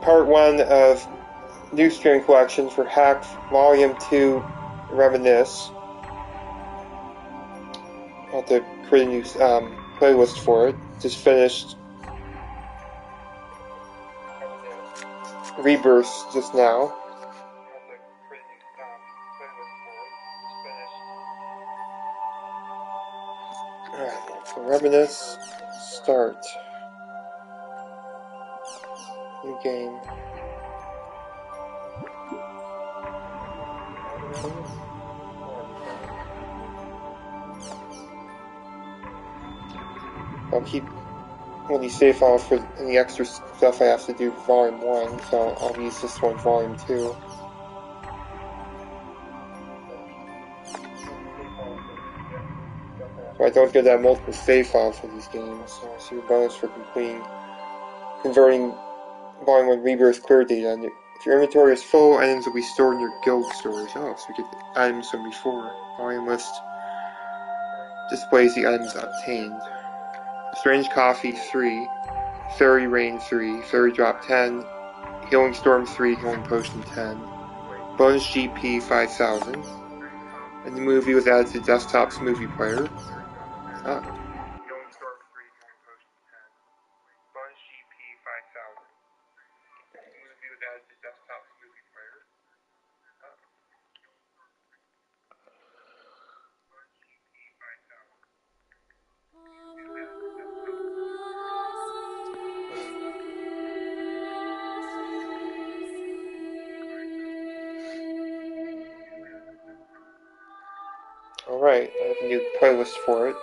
Part 1 of New Stream Collection for Hack Volume 2 Reminisce. I'll have to create a new playlist for it. Just finished Rebirth just now. Alright, so Reminisce, start. New game. I'll keep one of these save files for any extra stuff I have to do for Volume 1, so I'll use this one Volume 2. So I don't get that multiple save files for these games, so I'll see your bonus for converting Volume 1 Rebirth clear data. And if your inventory is full, items will be stored in your guild storage. Oh, so we get the items from before. Volume list displays the items obtained. Strange Coffee 3, Fairy Rain 3, Fairy Drop 10, Healing Storm 3, Healing Potion 10, Bonus GP 5000, and the movie was added to desktop's movie player. Ah. Healing Storm 3, Healing Potion 10, Bonus GP 5000. The movie was added to desktop's movie player. Ah. Bonus GP 5000. Alright, I have a new playlist for it.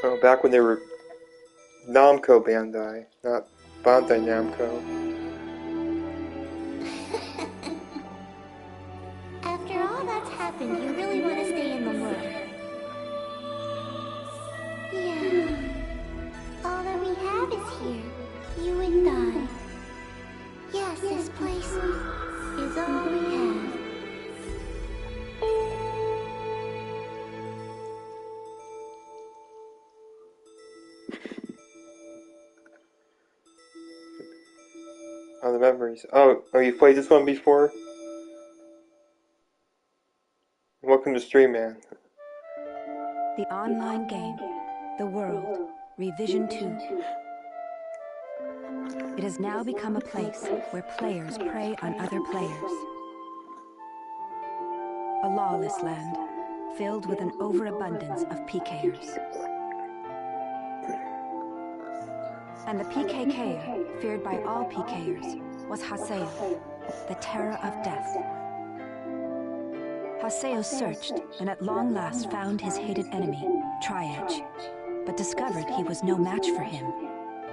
Oh, back when they were Namco Bandai, not Bandai Namco. After all that's happened, you really want to stay in the world. Yeah. All that we have is here. You and I. Yes, this place is all we have. Oh, the memories. Oh, you played this one before? Welcome to Stream Man. The online game, The World, Revision 2. It has now become a place where players prey on other players. A lawless land, filled with an overabundance of PKers. And the PKKer, feared by all PKers, was Haseo, the terror of death. Haseo searched, and at long last found his hated enemy, Triage, but discovered he was no match for him.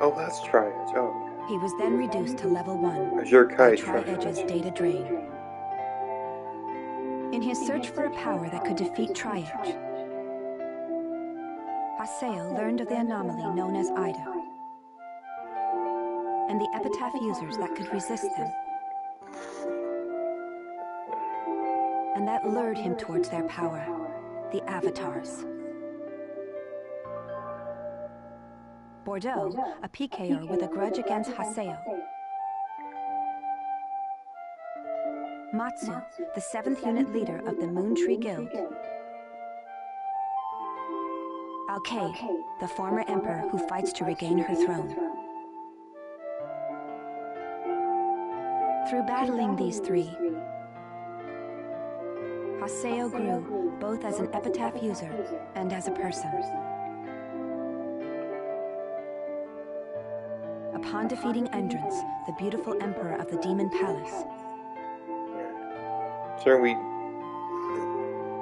Oh, that's Triage. Oh. He was then reduced to level 1 Azure by Kite. Triage's data drain. In his search for a power that could defeat Triage, Haseo learned of the anomaly known as Ida, and the epitaph users that could resist them. And that lured him towards their power, the Avatars. Bordeaux, a PKer with a grudge against Haseo. Matsu, the 7th unit leader of the Moon Tree Guild. Alkaid, the former emperor who fights to regain her throne. Through battling these three, Haseo grew both as an epitaph user and as a person. Upon defeating Endrance, the beautiful emperor of the Demon Palace, So we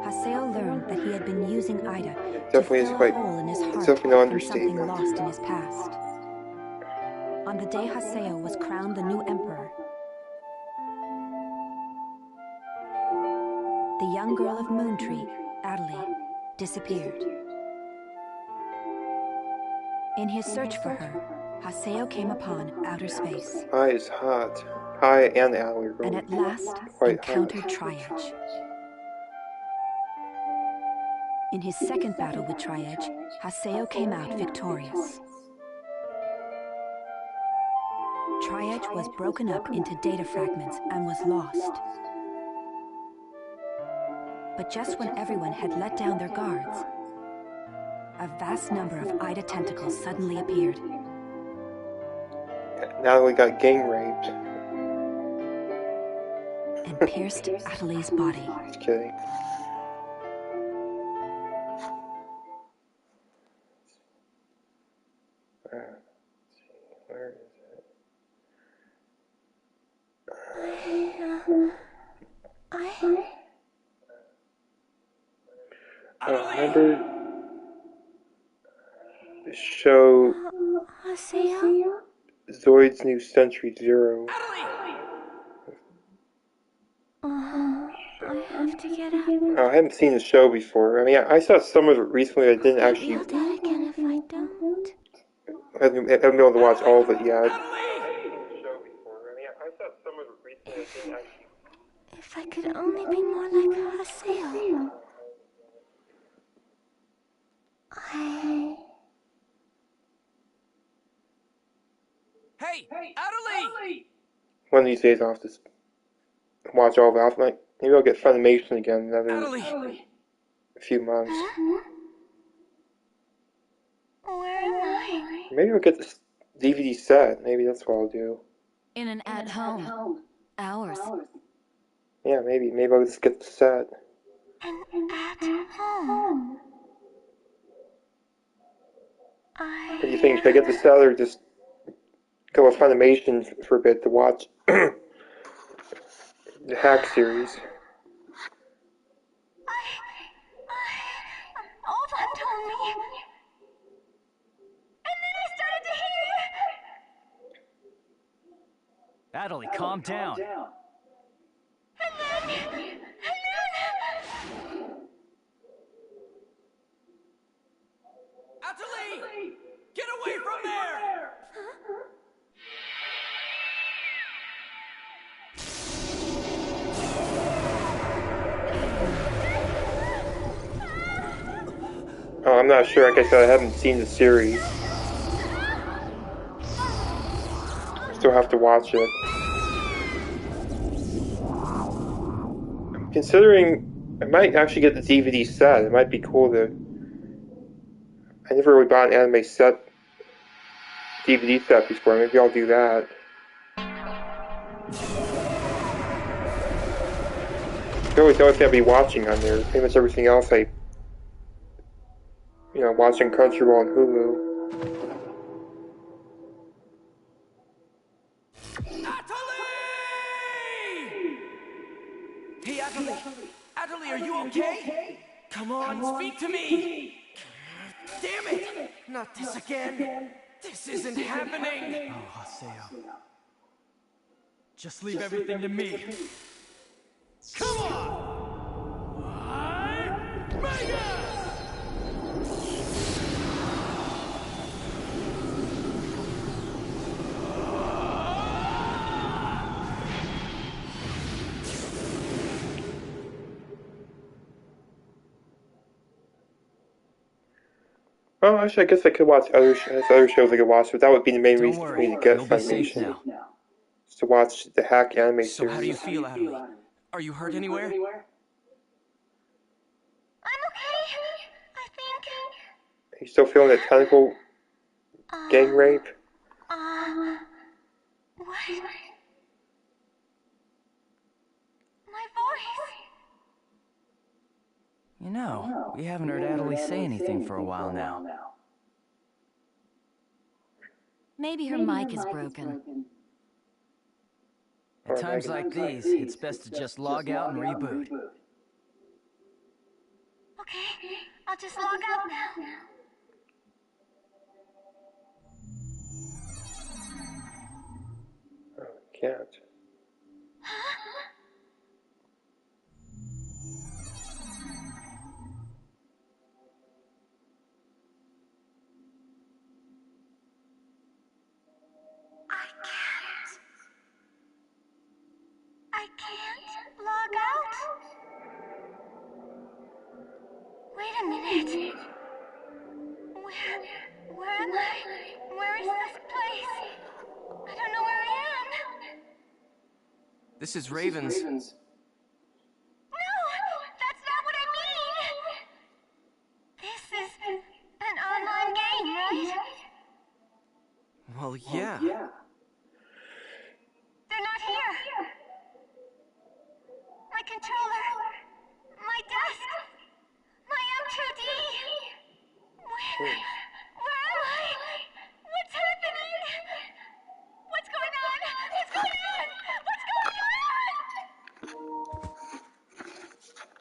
Haseo learned that he had been using Ida to definitely is fill a quite. hole in his It's heart definitely no from something understatement. lost in his past. On the day Haseo was crowned the new emperor, the young girl of Moontree, Adelie, disappeared. In his search for her, Haseo came upon outer space, Hi is hot. Hi and Allie are and both at last quite encountered hot. Triage. In his second battle with Triage, Haseo came out victorious. Triage was broken up into data fragments and was lost. But just when everyone had let down their guards, a vast number of Ida tentacles suddenly appeared. Now we got gang raped. And pierced Adelie's body. Just kidding. Let's see, where is it? Remember the show Zoid's New Century Zero? I have to get up. I haven't seen the show before. I mean, I saw some of it recently. I didn't actually. Maybe I'll do it again if I don't. I haven't been able to watch all of it yet. If I could only be more like Haseo. Hey, Adelie! One of these days I'll have to watch all of it. Like, maybe I'll get Funimation again in another few months. Where am I? Maybe I'll get the DVD set. Maybe that's what I'll do. In an at-home. Ours. Yeah, maybe I'll just get the set. At home. What do you think? Should I get the set or just go with Funimation for a bit to watch the Hack series? Ovan told me. And then I started to hear. Adelie, calm down. And then. Adelie! Get away from there! Oh, I'm not sure. Like I said, I haven't seen the series. Still have to watch it. I'm considering I might actually get the DVD set. It might be cool to. I never really bought an anime set, DVD set before. Maybe I'll do that. The only thing I'll be watching on there. Pretty much everything else I, watching Crunchyroll and Hulu. Hey, Adelie! Adelie, are you okay? Come on, speak to me! Damn it! Not this again! This isn't happening! Oh, Haseo. Just leave everything to me. Come on! Mega! Well, actually, I guess I could watch other shows I could watch, but that would be the main Don't reason for me worry, to get you'll be safe Funimation. now. Just to watch the Hack anime So how do you series. feel, Adelie? Are you hurt anywhere? I'm okay. I think. Are you still feeling the tentacle gang rape? What? My voice. You know, we haven't heard Adelie say anything for a while now. Maybe her mic is broken. At times like these, it's best to just log out and reboot. Okay, I'll just log out now. Can't. I can't log out? Wait a minute. Where am I? Where is this place? I don't know where I am. This is Raven's. No! That's not what I mean! This is an online game, right? Well, yeah. They're not here. My controller. My desk. My M2D. Where am I? What's happening? What's going on? What's going on? What's going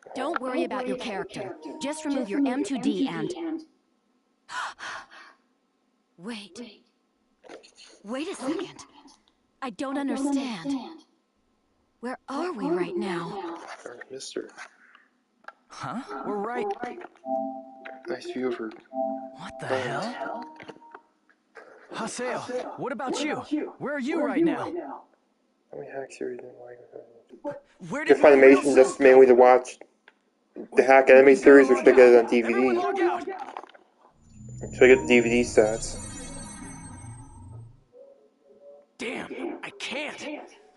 on? Don't worry about your character. Just remove your M2D and... Wait. Wait a second. I don't understand. Where are we right now? Mister. Huh? We're right. Nice view of her. What the hell? Haseo, what about you? Where are you right now? How many hacks are you doing? Where Your did my real Funimation self just mainly to watch the Hack Anime series, or should I get it on Everyone DVD? log out! Should I get the DVD stats? Damn, I can't.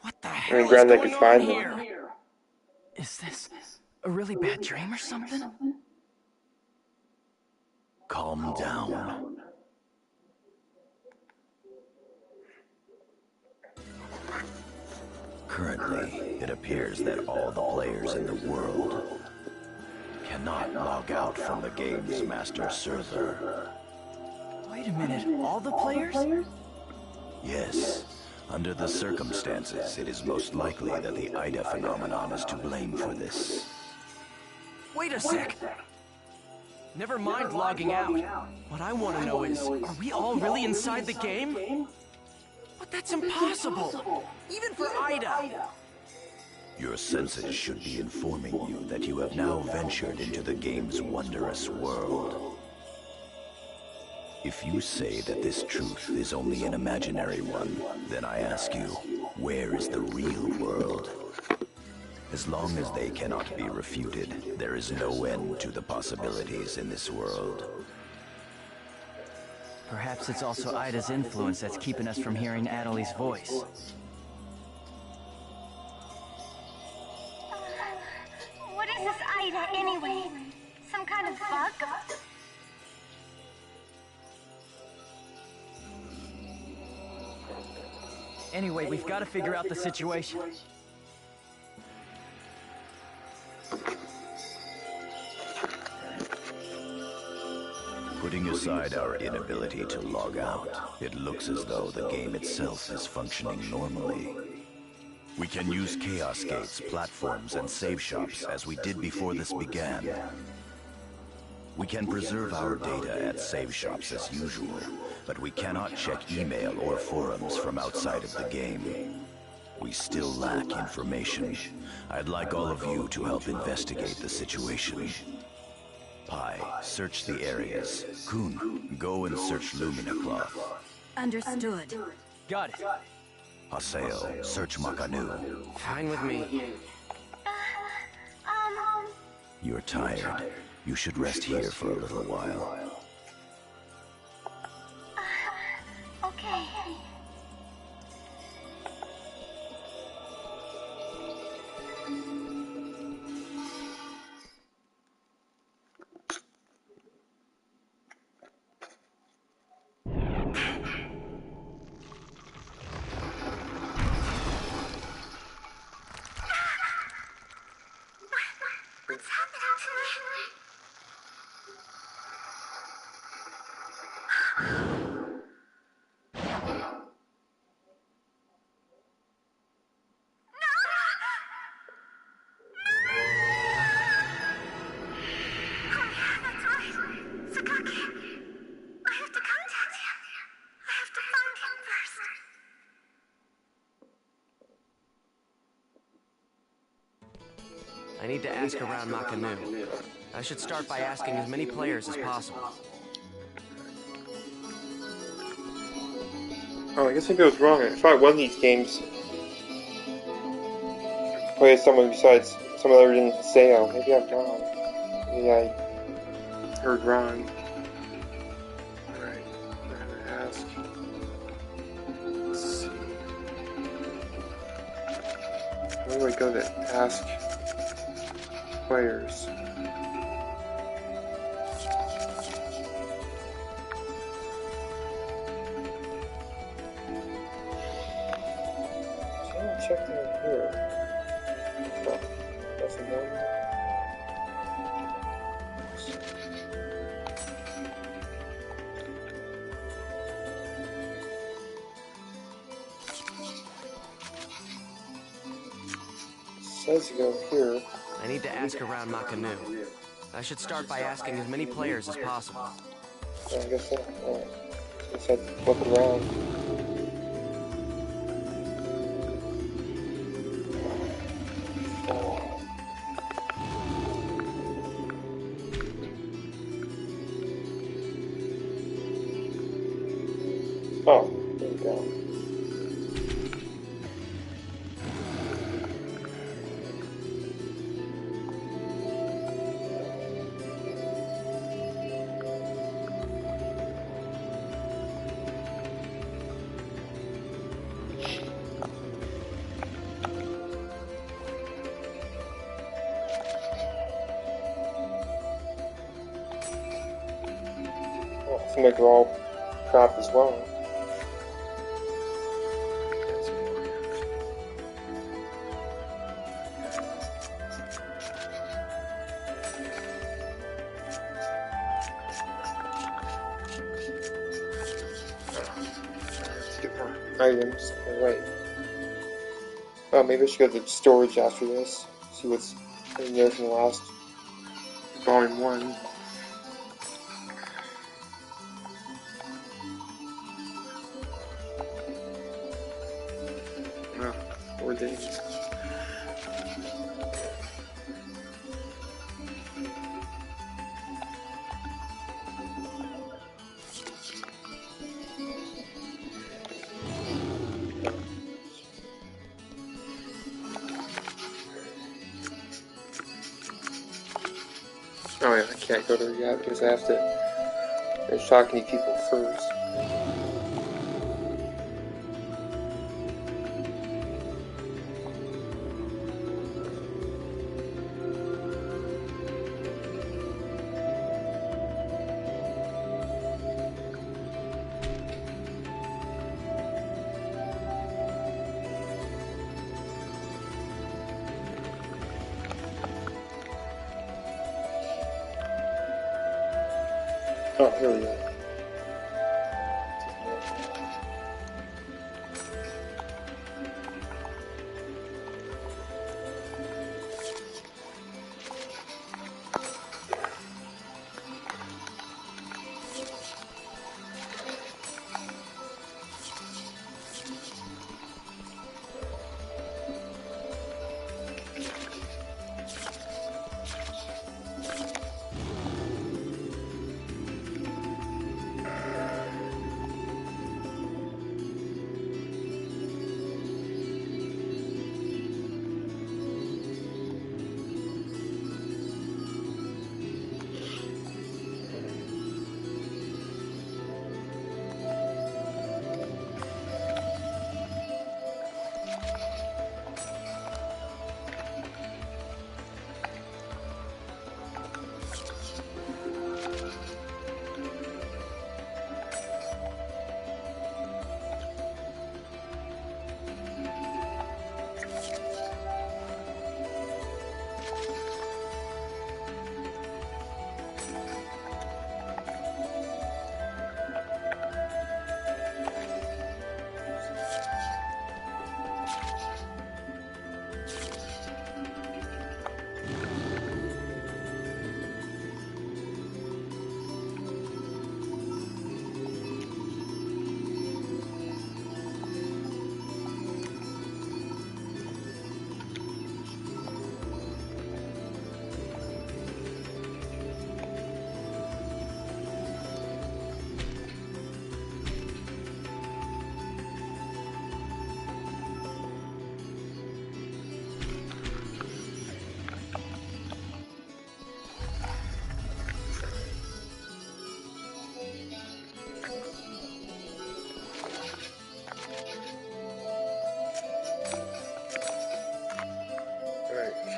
What the I hell mean, is granted, I going could on find here? them. Is this a really bad dream or something? Calm down. Currently, it appears that all the players in the world cannot log out from the game's master server. Wait a minute, all the players? Yes. Under the circumstances, it is most likely that the Ida phenomenon is to blame for this. Wait a sec. Never mind logging out. What I want to know is, are we all really inside the game? But that's impossible. Even for Ida. Your senses should be informing you that you have now ventured into the game's wondrous world. If you say that this truth is only an imaginary one, then I ask you, where is the real world? As long as they cannot be refuted, there is no end to the possibilities in this world. Perhaps it's also Ida's influence that's keeping us from hearing Adelie's voice. What is this Ida anyway? Some kind of bug? Anyway, we've got to figure out the situation. Putting aside our inability to log out, it looks as though the game itself is functioning normally. We can use Chaos Gates, platforms, and save shops as we did before this began. We can preserve our data at save shops as usual, but we cannot check email or forums from outside of the game. We still lack information. I'd like all of you to help investigate the situation. Pi, search the areas. Kun, go and search Lumina Cloth. Understood. Got it. Haseo, search Makanu. Fine with me. You're tired. You should rest here for a little while. Okay. What's happening to me? I need to ask around Makanu. I should start by asking as many players as possible. Oh, I guess maybe I was wrong. I thought one of these games played someone besides someone other than Haseo. Maybe I'm wrong. Maybe I heard wrong. Alright, I'm gonna ask. Let's see. Where do I go to ask players? Check down here. Oh, nothing down there. It says to go here. I need to ask around Makanu. I should start by asking as many players as possible. Yeah, I guess so. Alright. I said look around. Oh, there we go. Oh, I think they're all crap as well. Items. Alright. Oh, maybe I should go to the storage after this. See what's in there from the last volume 1. Oh, 4 days. Oh yeah, I can't go there yet because I have to finish talking to people first. Oh, here we go.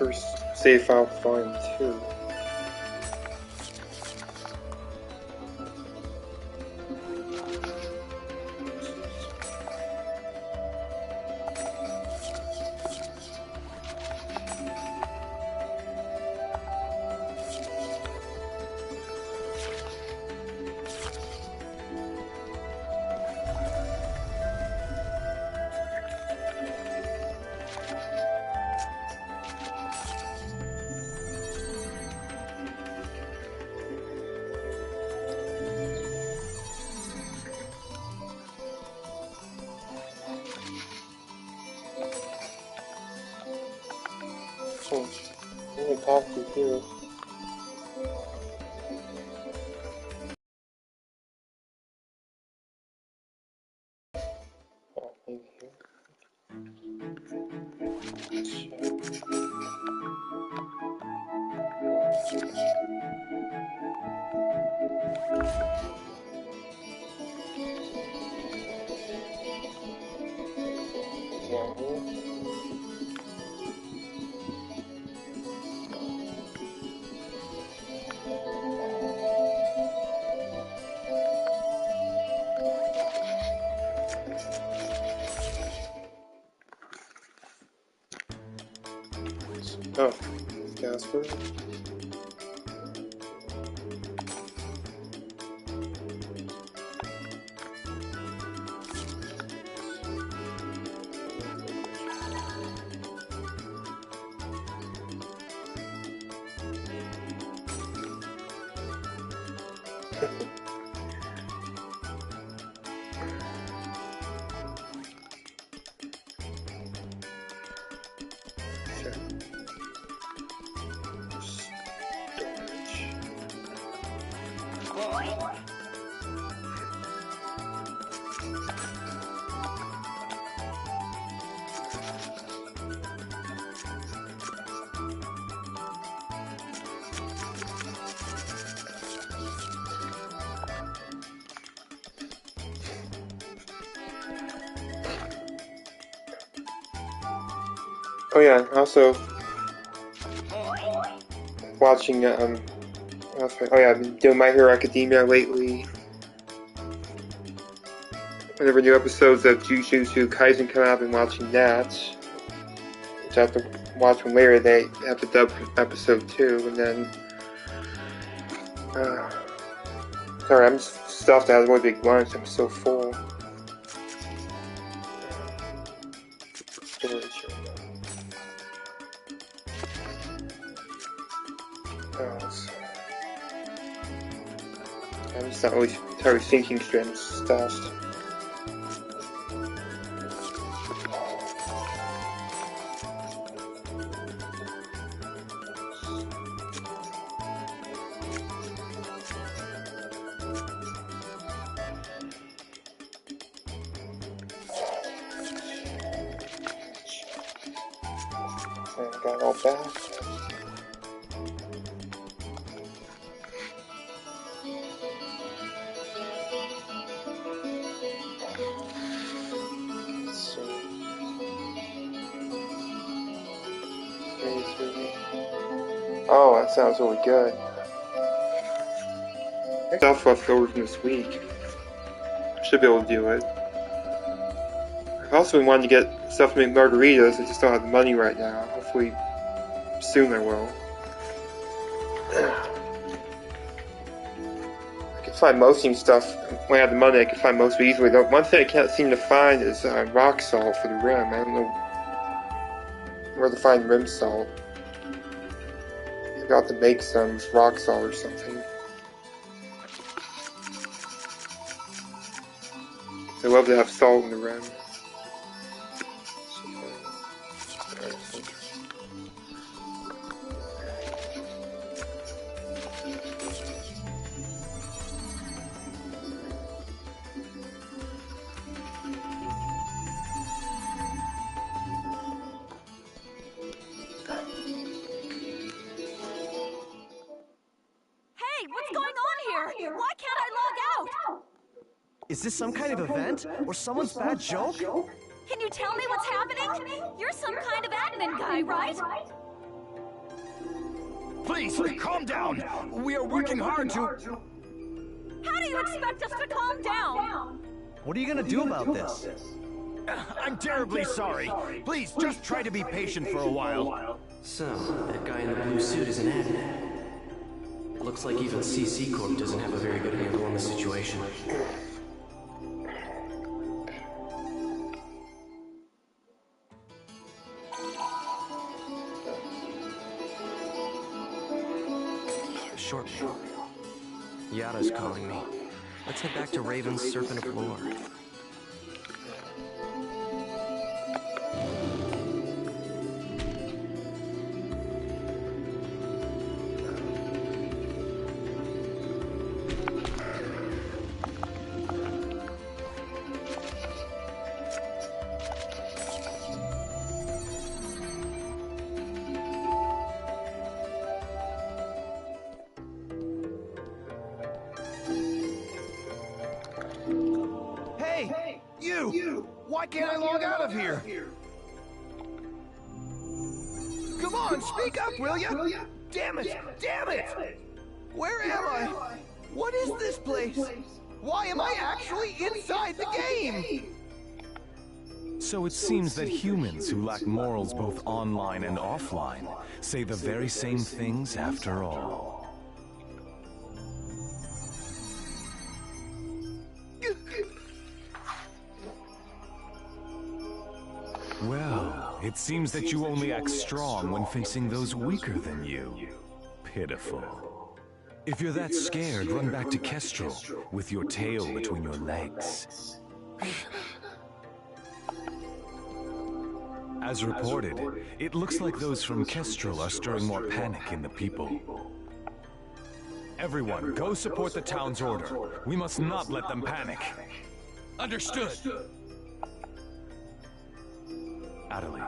first save file for Volume 2. Oh, I'm gonna talk to you. Oh, maybe here. Oh, Casper. Oh yeah, also watching oh yeah, I've been doing My Hero Academia lately. Whenever new episodes of Jujutsu Kaisen come out, I've been watching that. Which I have to watch when later they have to dub episode 2, and then sorry, I'm stuffed. I had a really big lunch. I'm so full. Storage. I'm just not really entirely thinking straight. I'm stuffed. I got all back. Oh, that sounds really good. Stuff left over from this week. I should be able to do it. I've also been wanting to get stuff to make margaritas. I just don't have the money right now. Hopefully, soon I will. I can find most of stuff. When I have the money, I can find most easily. The one thing I can't seem to find is rock salt for the rim. I don't know where to find rim salt. Maybe I'll have to make some rock salt or something. I love to have salt in the rim. Why can't I log out? Is this some kind of event? Or someone's bad joke? Can you tell me what's happening? You're some kind of admin guy, right? Please, calm down. We are working hard to... How do you expect us to calm down? What are you gonna do about this? I'm terribly sorry. Please, just try to be patient for a while. So, that guy in the blue suit is an admin. It looks like even CC Corp doesn't have a very good handle on the situation. Short man. Yada's calling me. Let's head back to Raven's Serpent of Lore. Hey! You! Why can't I log out of here? Come on, speak up, will ya? Damn it! Damn it! Where am I? What is this place? Why am I actually inside the game? So it seems that humans who lack morals both online and offline say the very same things after all. Well, it seems that you only act strong when facing those weaker than you. Pitiful. If you're that scared, run back to Kestrel with your tail between your legs. As reported, it looks like those from Kestrel are stirring more panic in the people. Everyone, go support the town's order. We must not let them panic. Understood. Adelie.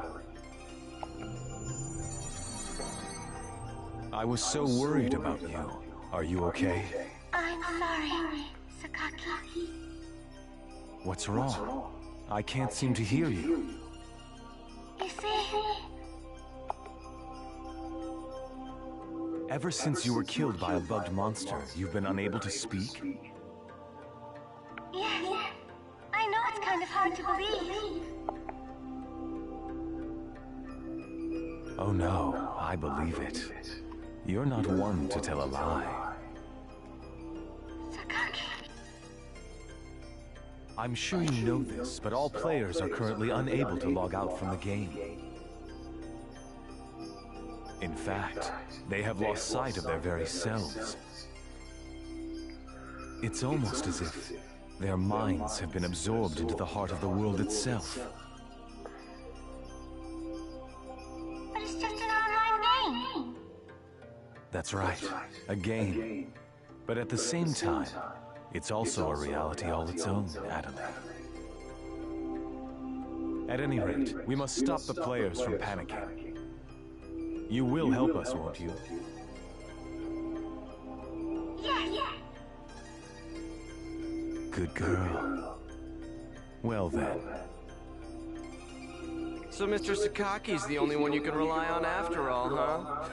I was so worried about you. Are you okay? I'm sorry, Sakaki. What's wrong? I can't seem to hear you. You see, Ever since you were killed by a bugged monster, you've been unable to speak? yes, I know it's kind of hard to believe. Oh no, I believe it. You're not one to tell a lie. Sakaki. I'm sure you know this, but all players are currently unable to log out from the game. In fact, they have lost sight of their very selves. It's almost as if their minds have been absorbed into the heart of the world itself. But it's just an online game. That's right, a game. But at the same time, it's also a reality all its own, Adelie. At any rate, we must stop the players from panicking. You will help us, won't you? Yes. Good girl. Well then. So Mr. Sakaki's the only one you can rely on after all, huh?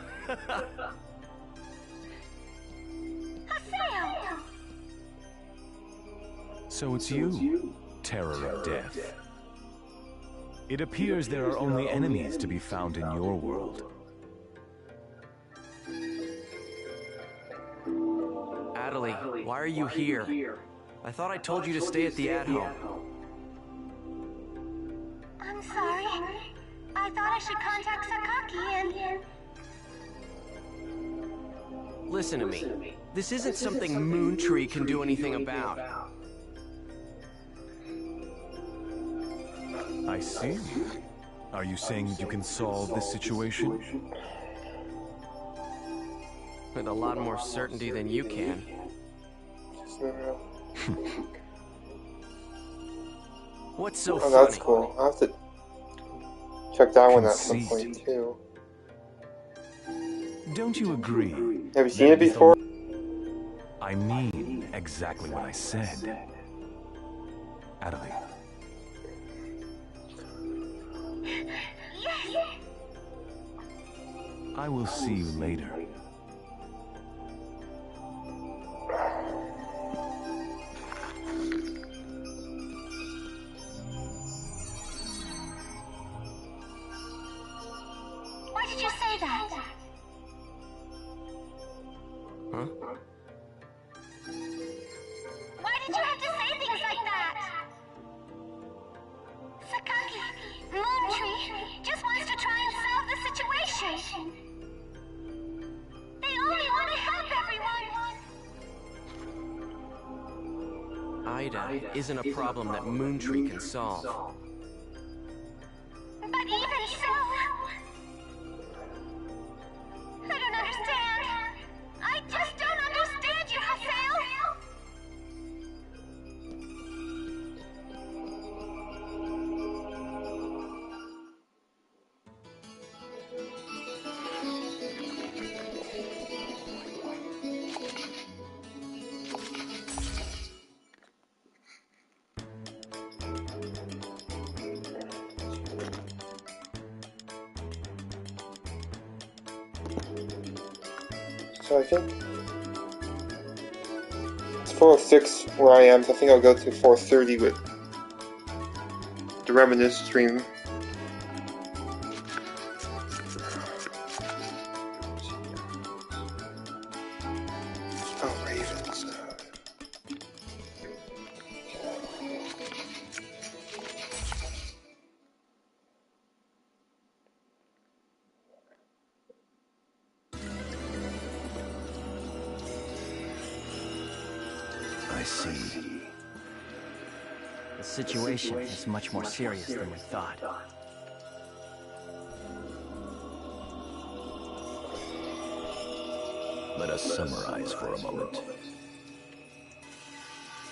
Haseo. So it's you, Terror of Death. It appears there are only enemies to be found in your world. Adelie, why are you here? I thought I told you to stay at the at-home. I'm sorry. I thought I should contact Sakaki and... Listen to me. This isn't something Moontree can do anything about. I see. Are you saying you can solve this situation? With a lot more certainty than you can. What's so funny? Oh, that's cool. I'll have to check that one at some point too. Don't you agree? Have you seen it before? I mean exactly what I said. Adelie. Yes. I will see you later. Huh? Why did you have to say things like that? Sakaki, Moontree, just wants to try and solve the situation. They only want to help everyone. Ida isn't a problem that Moontree can solve. But even so, I don't understand. I just don't understand you, Haseo. So I think it's 4:06 where I am, so I think I'll go to 4:30 with the Reminisce stream. Oh, Ravens. I see. The situation is much more serious than we thought. Let us summarize for a moment.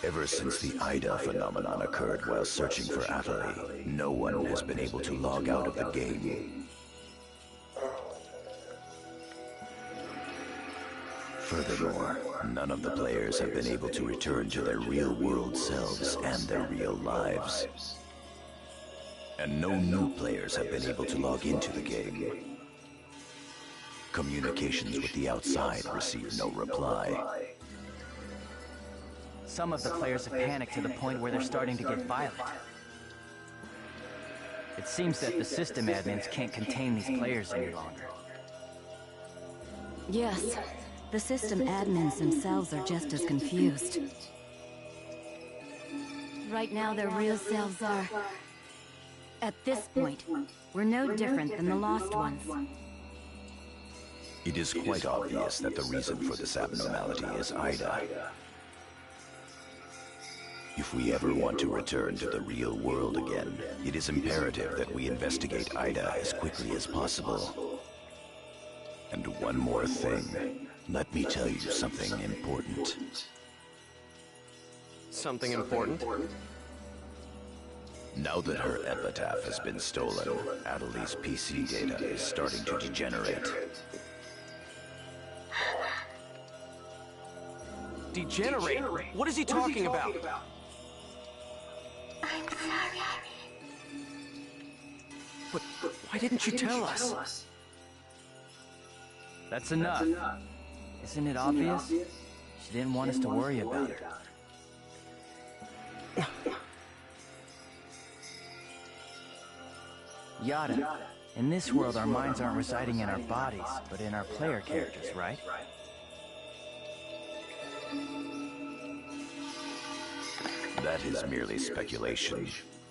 Ever since the Ida phenomenon occurred while searching for Atali, no one has been able to log out of the game. Furthermore, none of the players have been able to return to their real-world selves and their real lives. And no new players have been able to log into the game. Communications with the outside receive no reply. Some of the players have panicked to the point where they're starting to get violent. It seems that the system admins can't contain these players any longer. Yes, the system admins themselves are just as confused. Right now, their real selves are... At this point, we're no different than the lost ones. It is quite obvious that the reason for this abnormality is Ida. If we ever want to return to the real world again, it is imperative that we investigate Ida as quickly as possible. And one more thing. Let me tell you something important. Something important? Now that her epitaph has been stolen, Atali's PC data is starting to degenerate. Degenerate? What is he talking about? I'm sorry. But why didn't you tell us? That's enough. Isn't it obvious? She didn't want us to worry about her. Yada, in this world our minds aren't residing in our bodies, but in our player characters, right? That is merely speculation.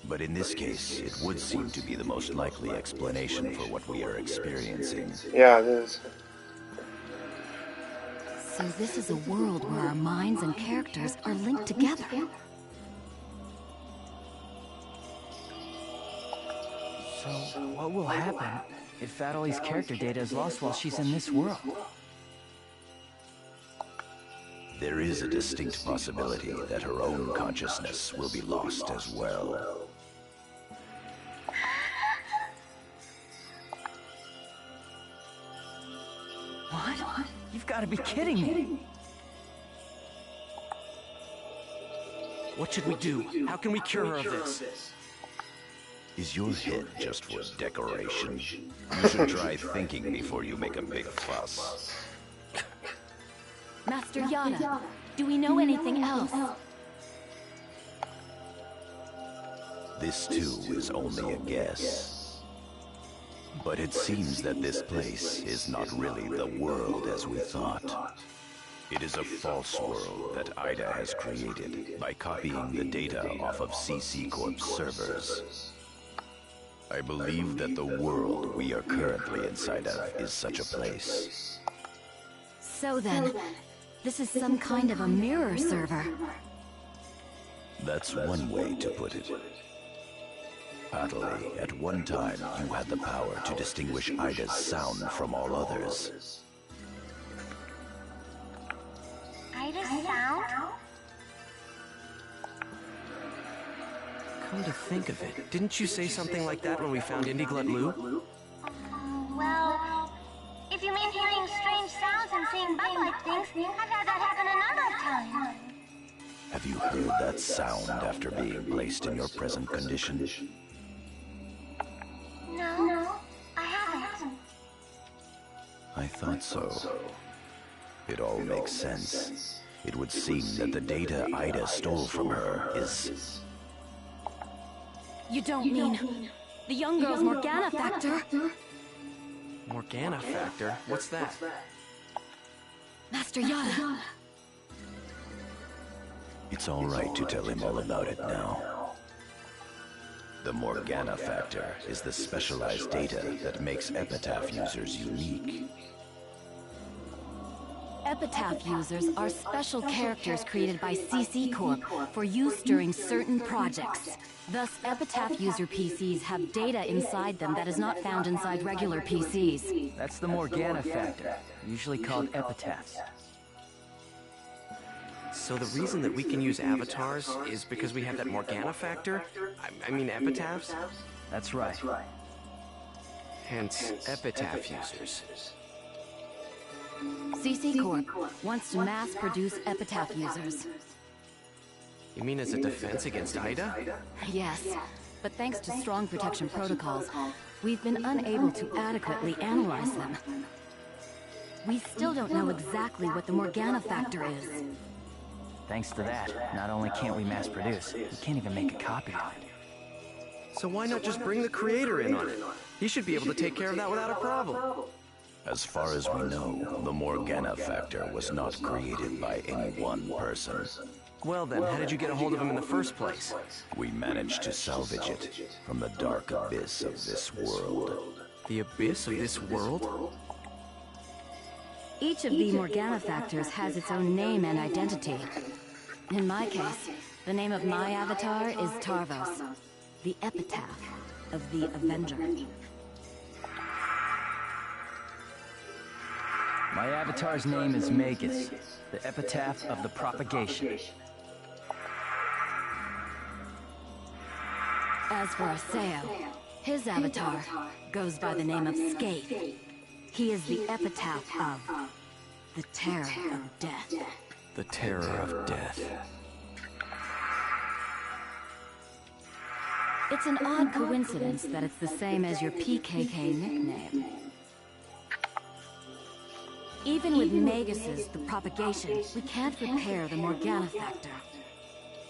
But in this case, it would seem to be the most likely explanation for what we are experiencing. Yeah, it is. So this is a world where our minds and characters are linked together. So, what will happen if Atali's character data is lost while she's in this world? There is a distinct possibility that her own consciousness will be lost as well. What? You've got to be kidding me! What should we do? How can we cure her of this? Is your head just for decoration? You should try thinking before you make a big fuss. Master Yada, do we know anything else? This too is only a guess. But it seems that this place is not really the world as we thought. It is a false world that Ida has created by copying the data off of CC Corp's servers. I believe that the world we are currently inside of is such a place. So then, this is some kind of a mirror server. That's one way to put it. Atali, at one time you had the power to distinguish Ida's sound from all others. Ida's sound? Come to think of it, didn't you say something like that when we found Indiglut Lu? Well, if you mean hearing strange sounds and seeing bug-like things, I've had that happen a number of times. Have you heard that sound after being placed in your present condition? No, I haven't. I thought so. It all makes sense. It would seem that the data Ida stole from her is... You don't mean the young girl's Morgana factor? Morgana factor? What's that? Master Yada. It's all right to tell him all about it now. The Morgana factor is the specialized data that makes Epitaph users unique. Epitaph users are special characters created by CC Corp for use during certain projects. Thus, Epitaph user PCs have data inside them that is not found inside regular PCs. That's the Morgana factor, usually called epitaphs. So the reason that we can use avatars is because we have that Morgana factor? I mean epitaphs? That's right. Hence, epitaph users. CC Corp wants to mass-produce Epitaph users. You mean as a defense against Ida? Yes, but thanks to strong protection protocols, we've been unable to adequately analyze them. We still don't know exactly what the Morgana factor is. Thanks to that, not only can't we mass produce, we can't even make a copy of it. So why not just bring the creator in on it? He should be able to take care of that without a problem. As far as we know, the Morgana factor was not created by any one person. Well then, how did you get a hold of him in the first place? We managed to salvage it from the dark abyss of this world. The abyss of this world? Each of the Morgana factors has its own name and identity. In my case, the name of my avatar is Tarvos, the epitaph of the Avenger. My avatar's name is Magus, the epitaph of the propagation. As for Aseo, his avatar goes by the name of Scathe. He is the epitaph of the Terror of Death. The Terror of Death. It's an odd coincidence that it's the same as your PKK nickname. Even with Magus's The Propagation, we can't repair the Morgana factor.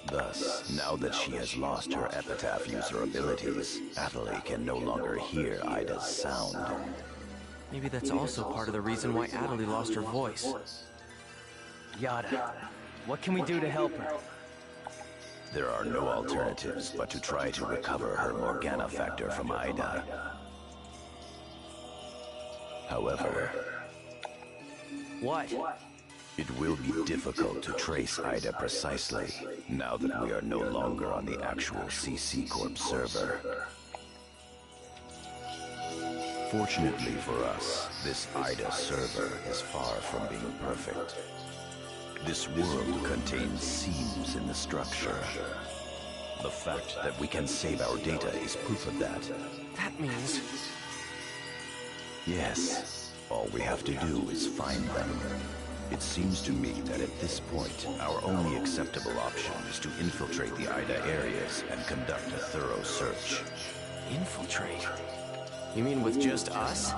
Thus, now that she has lost her epitaph user abilities, Atali can no longer hear Ida's sound. Maybe that's also part of the reason why Atali lost her voice. Yada, what can we do to help her? There are no alternatives but to try to recover her Morgana factor from Ida. However... What? It will be difficult to trace Ida precisely, now that we are no longer on the actual CC Corp server. Fortunately for us, this Ida server is far from being perfect. This world contains seams in the structure. The fact that we can save our data is proof of that. That means... Yes, all we have to do is find them. It seems to me that at this point, our only acceptable option is to infiltrate the Ida areas and conduct a thorough search. Infiltrate? You mean with just us?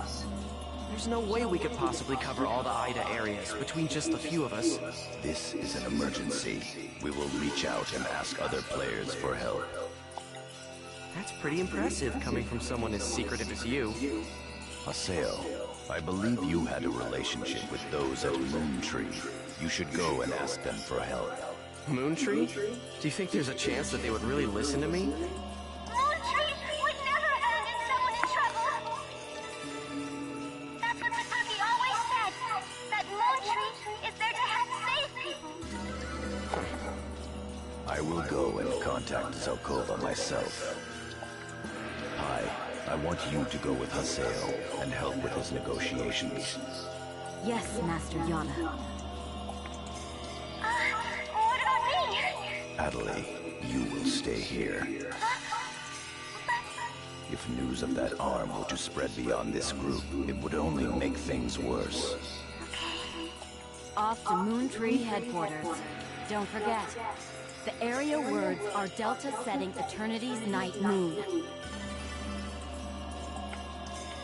There's no way we could possibly cover all the Ida areas between just the few of us. This is an emergency. We will reach out and ask other players for help. That's pretty impressive coming from someone as secretive as you. Aseo, I believe you had a relationship with those at Moon Tree. You should go and ask them for help. Moontree? Do you think there's a chance that they would really listen to me? Moontree would never abandon someone in trouble. That's what Sasuke always said, that Moontree is there to help save people. I will go and contact Zelkova myself. Hi, I want you to go with Haseo and help with his negotiations. Yes, Master Yada. What about me? Adley, you will stay here. If news of that arm were to spread beyond this group, it would only make things worse. Off to Moontree headquarters. Don't forget, the area words are Delta setting Eternity's night moon.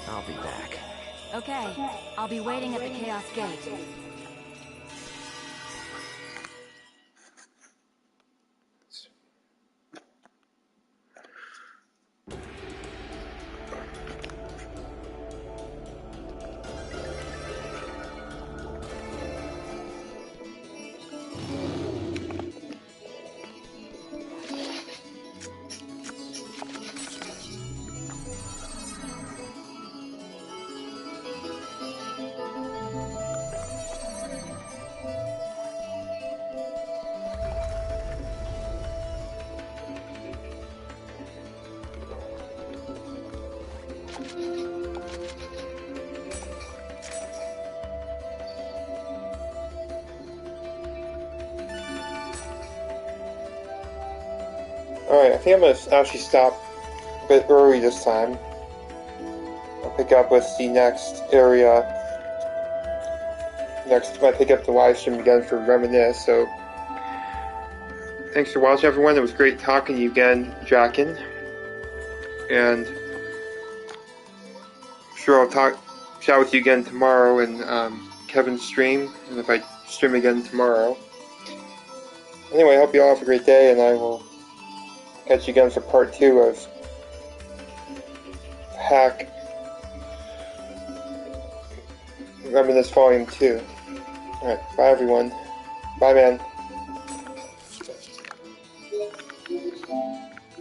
I'll be back. Okay, I'll be waiting at the Chaos Gate. Alright, I think I'm going to actually stop a bit early this time. I'll pick up with the next area. Next, when I pick up the live stream again for Reminisce. So, thanks for watching, everyone. It was great talking to you again, Draken. And I'm sure I'll chat with you again tomorrow in Kevin's stream, and if I stream again tomorrow. Anyway, I hope you all have a great day, and I will catch you again for part 2 of Hack Reminisce Volume 2. Alright, bye everyone. Bye, man.